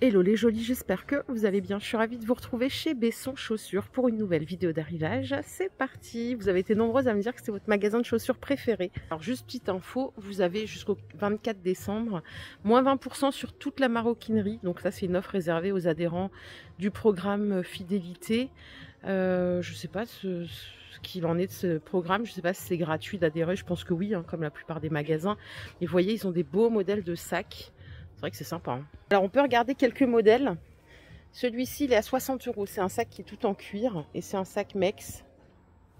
Hello les jolis, j'espère que vous allez bien. Je suis ravie de vous retrouver chez Besson Chaussures pour une nouvelle vidéo d'arrivage. C'est parti. Vous avez été nombreuses à me dire que c'est votre magasin de chaussures préféré. Alors juste petite info, vous avez jusqu'au 24 décembre moins 20% sur toute la maroquinerie. Donc ça c'est une offre réservée aux adhérents du programme fidélité. Je sais pas ce qu'il en est de ce programme. Je sais pas si c'est gratuit d'adhérer. Je pense que oui, hein, comme la plupart des magasins. Et vous voyez, ils ont des beaux modèles de sacs. C'est vrai que c'est sympa. Hein. Alors on peut regarder quelques modèles. Celui-ci il est à 60 €. C'est un sac qui est tout en cuir et c'est un sac Mex.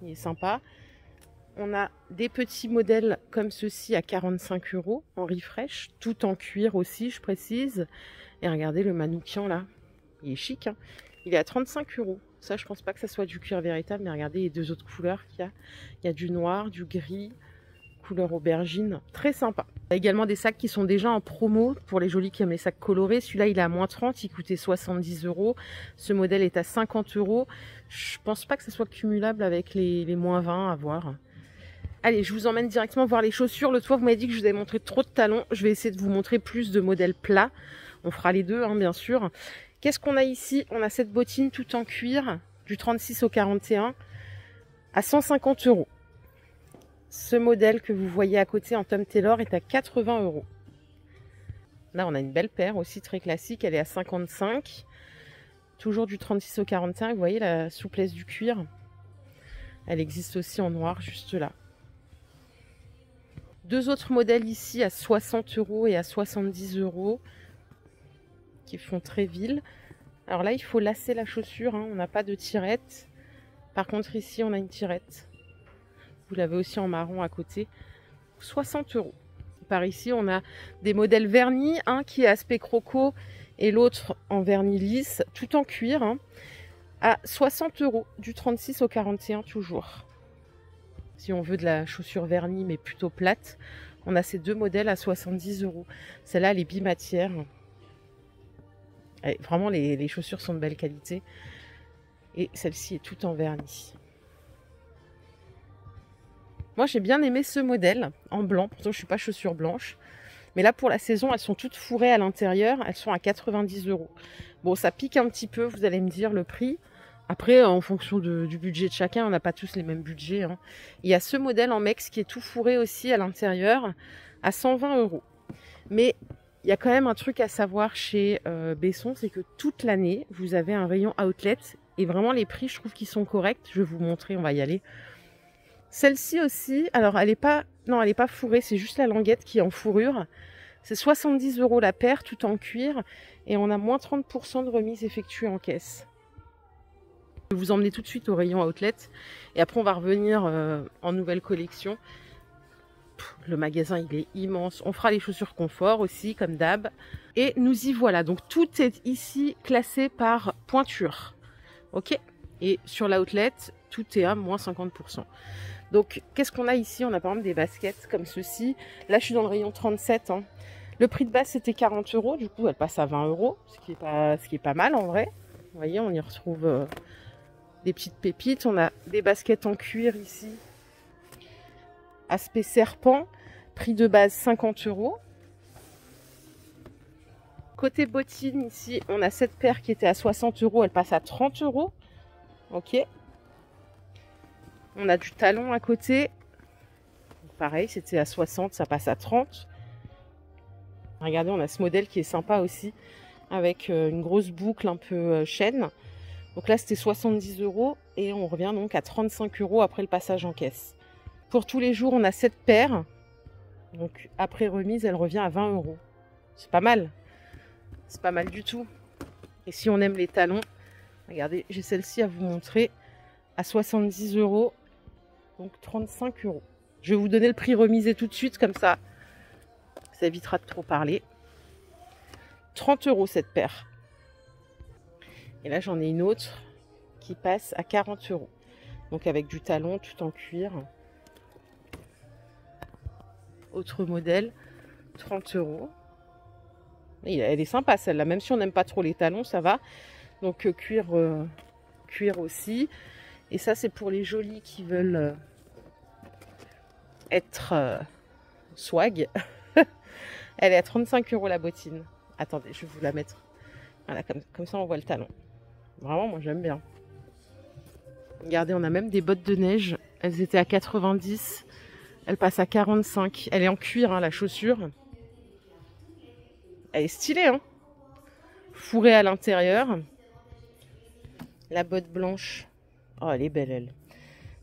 Il est sympa. On a des petits modèles comme ceci à 45 € en refresh, tout en cuir aussi, je précise. Et regardez le manoukian là, il est chic. Hein, il est à 35 €. Ça, je pense pas que ça soit du cuir véritable, mais regardez les deux autres couleurs qu'il y a. Il y a du noir, du gris, couleur aubergine, très sympa. Il y a également des sacs qui sont déjà en promo pour les jolis qui aiment les sacs colorés. Celui-là, il est à moins 30, il coûtait 70 €. Ce modèle est à 50 €. Je pense pas que ça soit cumulable avec les moins 20 à voir. Allez, je vous emmène directement voir les chaussures. L'autre fois, vous m'avez dit que je vous avais montré trop de talons. Je vais essayer de vous montrer plus de modèles plats. On fera les deux, hein, bien sûr. Qu'est-ce qu'on a ici? On a cette bottine tout en cuir, du 36 au 41, à 150 €. Ce modèle que vous voyez à côté en Tom Taylor est à 80 €. Là, on a une belle paire aussi très classique. Elle est à 55. Toujours du 36 au 45. Vous voyez la souplesse du cuir. Elle existe aussi en noir juste là. Deux autres modèles ici à 60 € et à 70 € qui font très ville. Alors là, il faut lasser la chaussure. Hein. On n'a pas de tirette. Par contre, ici, on a une tirette. Vous l'avez aussi en marron à côté. 60 €. Par ici, on a des modèles vernis, un qui est aspect croco et l'autre en vernis lisse, tout en cuir, hein, à 60 €, du 36 au 41 toujours. Si on veut de la chaussure vernie mais plutôt plate, on a ces deux modèles à 70 €. Celle-là, elle est bimatière. Vraiment, les chaussures sont de belle qualité. Et celle-ci est toute en vernis. Moi, j'ai bien aimé ce modèle en blanc. Pourtant, je ne suis pas chaussure blanche. Mais là, pour la saison, elles sont toutes fourrées à l'intérieur. Elles sont à 90 €. Bon, ça pique un petit peu, vous allez me dire le prix. Après, en fonction du budget de chacun, on n'a pas tous les mêmes budgets. Hein. Il y a ce modèle en Mex qui est tout fourré aussi à l'intérieur à 120 €. Mais il y a quand même un truc à savoir chez Besson, c'est que toute l'année, vous avez un rayon outlet. Et vraiment, les prix, je trouve qu'ils sont corrects. Je vais vous montrer, on va y aller. Celle-ci aussi, alors elle n'est pas fourrée, c'est juste la languette qui est en fourrure. C'est 70 € la paire, tout en cuir. Et on a moins 30% de remise effectuée en caisse. Je vais vous emmener tout de suite au rayon outlet. Et après, on va revenir en nouvelle collection. Le magasin, il est immense. On fera les chaussures confort aussi, comme d'hab. Et nous y voilà. Donc, tout est ici classé par pointure. Ok? Et sur l'outlet, tout est à moins 50%. Donc, qu'est-ce qu'on a ici? On a par exemple des baskets comme ceci. Là, je suis dans le rayon 37. Hein. Le prix de base, c'était 40 €. Du coup, elle passe à 20 €, ce qui est pas mal en vrai. Vous voyez, on y retrouve des petites pépites. On a des baskets en cuir ici. Aspect serpent. Prix de base, 50 €. Côté bottines, ici, on a cette paire qui était à 60 €. Elle passe à 30 €. Ok. On a du talon à côté. Pareil, c'était à 60, ça passe à 30. Regardez, on a ce modèle qui est sympa aussi, avec une grosse boucle un peu chaîne. Donc là, c'était 70 € et on revient donc à 35 € après le passage en caisse. Pour tous les jours, on a cette paire. Donc après remise, elle revient à 20 €. C'est pas mal. C'est pas mal du tout. Et si on aime les talons, regardez, j'ai celle-ci à vous montrer à 70 €. Donc 35 €. Je vais vous donner le prix remisé tout de suite, comme ça évitera de trop parler. 30 € cette paire. Et là, j'en ai une autre qui passe à 40 €. Donc avec du talon, tout en cuir. Autre modèle, 30 €. Et elle est sympa celle-là, même si on n'aime pas trop les talons, ça va. Donc cuir aussi. Et ça, c'est pour les jolis qui veulent être swag. Elle est à 35 € la bottine. Attendez, je vais vous la mettre. Voilà, comme ça on voit le talon. Vraiment, moi j'aime bien. Regardez, on a même des bottes de neige. Elles étaient à 90. Elles passent à 45. Elle est en cuir, hein, la chaussure. Elle est stylée, hein. Fourrée à l'intérieur. La botte blanche. Oh, elle est belle, elle.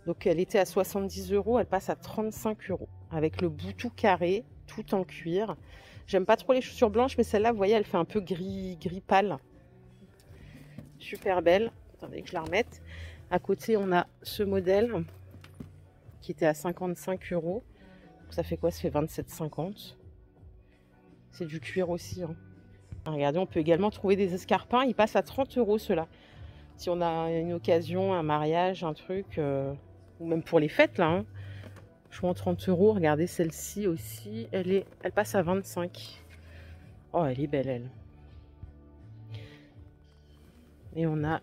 Donc, elle était à 70 €. Elle passe à 35 €. Avec le bout tout carré, tout en cuir. J'aime pas trop les chaussures blanches, mais celle-là, vous voyez, elle fait un peu gris pâle. Super belle. Attendez que je la remette. À côté, on a ce modèle qui était à 55 €. Ça fait quoi? Ça fait 27,50 €. C'est du cuir aussi, hein. Regardez, on peut également trouver des escarpins. Ils passent à 30 € ceux-là. Si on a une occasion, un mariage, un truc, ou même pour les fêtes, là, hein. Je vois en 30 €. Regardez celle-ci aussi. Elle passe à 25. Oh, elle est belle, elle. Et on a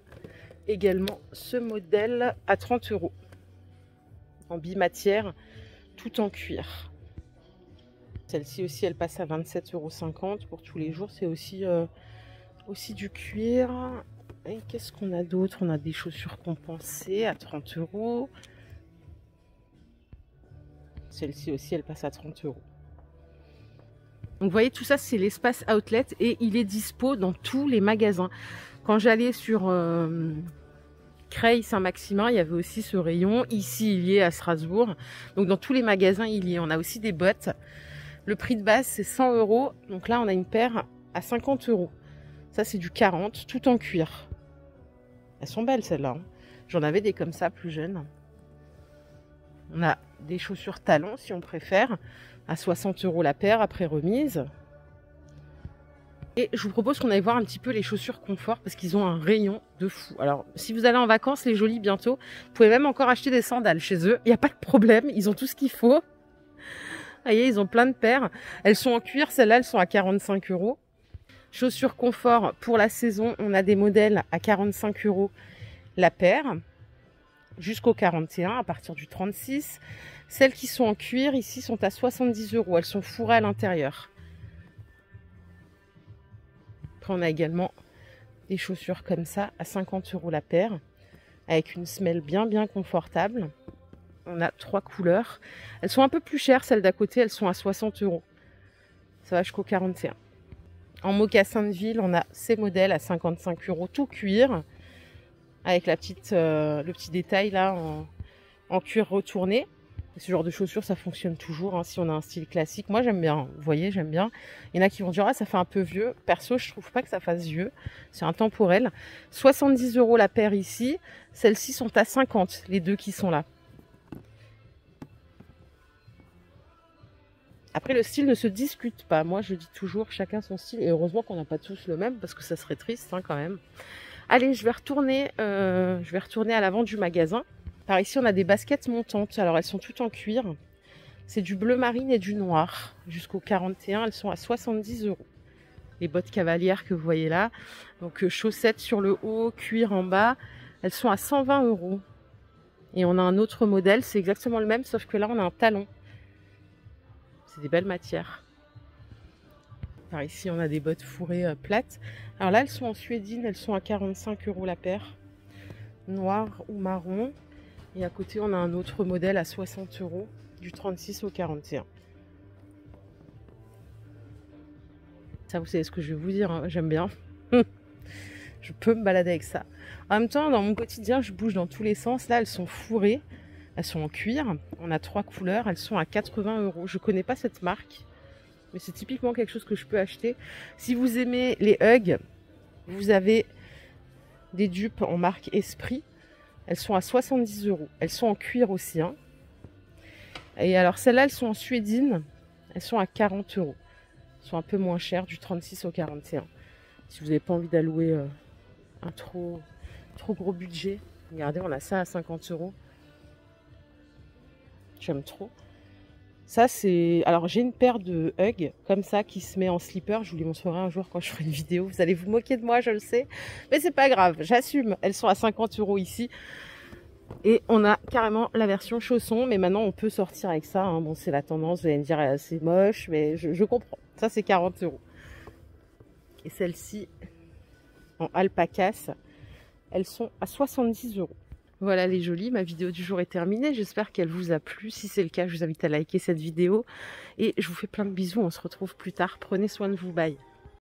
également ce modèle à 30 € en bimatière, tout en cuir. Celle-ci aussi, elle passe à 27,50 € pour tous les jours. C'est aussi du cuir. Et qu'est-ce qu'on a d'autre? On a des chaussures compensées à 30 €. Celle-ci aussi, elle passe à 30 €. Donc vous voyez, tout ça, c'est l'espace outlet et il est dispo dans tous les magasins. Quand j'allais sur Creil Saint-Maximin, il y avait aussi ce rayon. Ici, il y est à Strasbourg. Donc dans tous les magasins, il y est. On a aussi des bottes. Le prix de base, c'est 100 €. Donc là, on a une paire à 50 €. Ça, c'est du 40, tout en cuir. Elles sont belles, celles-là, hein. J'en avais des comme ça, plus jeunes. On a des chaussures talons, si on préfère, à 60 € la paire, après remise. Et je vous propose qu'on aille voir un petit peu les chaussures confort, parce qu'ils ont un rayon de fou. Alors, si vous allez en vacances, les jolies, bientôt, vous pouvez même encore acheter des sandales chez eux. Il n'y a pas de problème, ils ont tout ce qu'il faut. Vous voyez, ils ont plein de paires. Elles sont en cuir, celles-là, elles sont à 45 €. Chaussures confort pour la saison, on a des modèles à 45 € la paire, jusqu'au 41 à partir du 36. Celles qui sont en cuir ici sont à 70 €. Elles sont fourrées à l'intérieur. Après, on a également des chaussures comme ça à 50 € la paire, avec une semelle bien confortable. On a 3 couleurs. Elles sont un peu plus chères, celles d'à côté, elles sont à 60 €. Ça va jusqu'au 41. En mocassin de ville, on a ces modèles à 55 €, tout cuir, avec le petit détail là en cuir retourné. Ce genre de chaussures, ça fonctionne toujours, hein, si on a un style classique. Moi, j'aime bien, vous voyez, j'aime bien. Il y en a qui vont dire, ah, ça fait un peu vieux. Perso, je trouve pas que ça fasse vieux. C'est intemporel. 70 € la paire ici. Celles-ci sont à 50, les deux qui sont là. Après, le style ne se discute pas. Moi, je dis toujours, chacun son style. Et heureusement qu'on n'a pas tous le même, parce que ça serait triste, hein, quand même. Allez, je vais retourner à l'avant du magasin. Par ici, on a des baskets montantes. Alors, elles sont toutes en cuir. C'est du bleu marine et du noir. Jusqu'au 41, elles sont à 70 €. Les bottes cavalières que vous voyez là. Donc, chaussettes sur le haut, cuir en bas. Elles sont à 120 €. Et on a un autre modèle. C'est exactement le même, sauf que là, on a un talon. C'est des belles matières. Par ici, on a des bottes fourrées plates. Alors là, elles sont en suédine. Elles sont à 45 € la paire. Noir ou marron. Et à côté, on a un autre modèle à 60 €, du 36 au 41. Ça, vous savez ce que je vais vous dire, hein, j'aime bien. Je peux me balader avec ça. En même temps, dans mon quotidien, je bouge dans tous les sens. Là, elles sont fourrées. Elles sont en cuir. On a 3 couleurs. Elles sont à 80 €. Je ne connais pas cette marque, mais c'est typiquement quelque chose que je peux acheter. Si vous aimez les Hugg, vous avez des dupes en marque Esprit. Elles sont à 70 €. Elles sont en cuir aussi, hein. Et alors celles-là, elles sont en suédine. Elles sont à 40 €. Elles sont un peu moins chères, du 36 au 41. Si vous n'avez pas envie d'allouer un trop gros budget. Regardez, on a ça à 50 €. J'aime trop. Ça, c'est... Alors, j'ai une paire de Hugg, comme ça, qui se met en slipper. Je vous les montrerai un jour quand je ferai une vidéo. Vous allez vous moquer de moi, je le sais. Mais c'est pas grave, j'assume. Elles sont à 50 € ici. Et on a carrément la version chausson. Mais maintenant, on peut sortir avec ça, hein. Bon, c'est la tendance. Vous allez me dire, c'est moche. Mais je comprends. Ça, c'est 40 €. Et celle-ci, en alpacas. Elles sont à 70 €. Voilà les jolies, ma vidéo du jour est terminée. J'espère qu'elle vous a plu. Si c'est le cas, je vous invite à liker cette vidéo. Et je vous fais plein de bisous. On se retrouve plus tard. Prenez soin de vous. Bye.